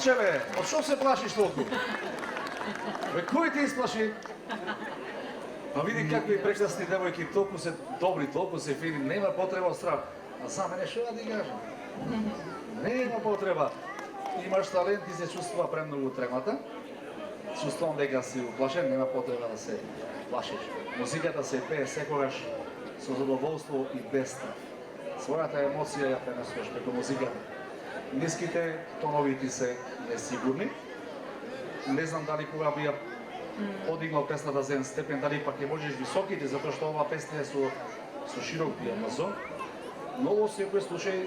Анчеве, од што се плашиш толку? Бе, кој те исплаши? Па види какви прекрасни девојки, толку се добри, толку се фини, нема потреба страх. А за мене што да ти кажам? Нема потреба. Имаш талент и се чувствува премногу тремата. Чувствувам дека си уплашен, нема потреба да се плашиш. Музиката се пее секогаш со задоволство и без страх. Својата емоција ја пренесуваш преку музиката. Ниските тоновите се несигурни. Не знам дали кога би ја подигнал песната за еден степен, дали пак ќе можеш високите, затоа што оваа песна е со широк диапазон. Но во секој случај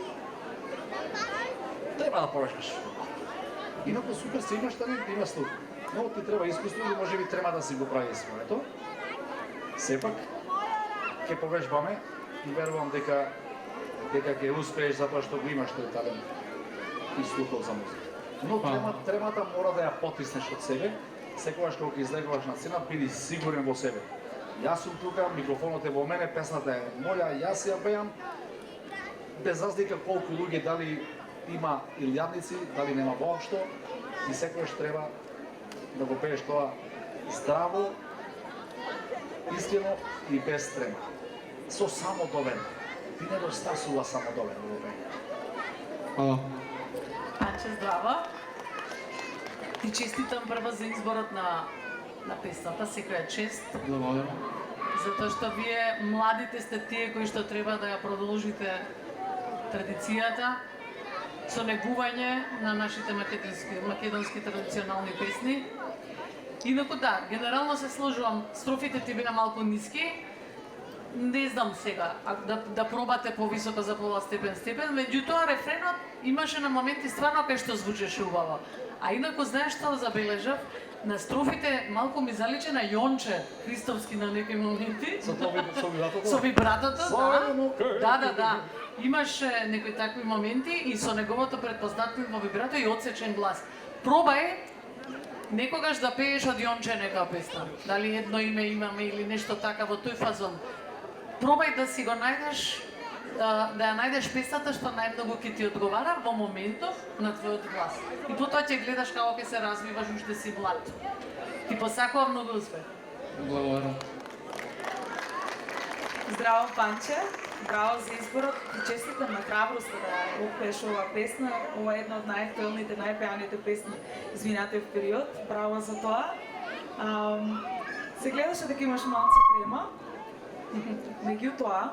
треба да порашкаш. Инаку супер се имаш талент, има слух. Но ти треба искуство или може би трема да си го прави своето. Сепак, ќе повежбаме и верувам дека ќе успееш затоа што го имаш тој талент и слухот за музика. Но тремата мора да ја потиснеш од себе, секогаш кога ќе излегуваш на сцена, биди сигурен во себе. Јас сум тука, микрофонот е во мене, песната е моја, јас ја пеам, без разлика колку луѓе дали има илјадници, дали нема воопшто, и секогаш треба да го пееш тоа здраво, искрено и без трема. Со самодовер. Ти не достасува самодовер во пење. Hvala. Панче, здраво. Ти честитам прва за изборот на песната, секоја чест, Благодарам. затоа што вие младите сте тие кои што треба да ја продолжите традицијата со негување на нашите македонски традиционални песни. Инаку да, генерално се сложувам, строфите ти беа малку ниски. Не знам сега, да пробате повисоко за пола степен, меѓутоа рефренот имаше на моменти стварно кај што звучеше убаво. А инаку знаеш што забележав? На строфите малку ми заличе на Јонче Христовски на некои моменти. Со вибратото? Со вибратото, да. Имаше некои такви моменти и со неговото предпознатливо вибрато и одсечен глас. Пробај некогаш да пееш од Јонче нека песна. Дали едно име имаме или нешто така во тој фазон. Пробај да си го најдеш, да ја најдеш песната што најмногу ќе ти одговара во моментов на твојот глас. И потоа ќе гледаш како ќе се развиваш уште си млад. Ти посакувам многу успех. Благодарам. Здраво, Панче. Браво за изборот. Ти честитам на храброста да опееш оваа песна. Ова е една од најактуелните, најпеаните песни изминатиот период. Браво за тоа. Се гледаше дека имаш малце трема. Меѓутоа,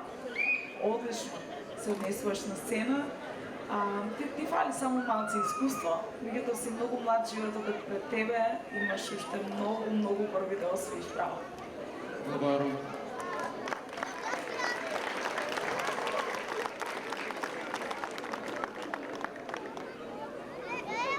одлично се однесуваш на сцена. Ти фали само малце искуство, меѓутоа си многу млад, животот е пред тебе, имаш уште многу први да освоиш. Браво. Благодарам.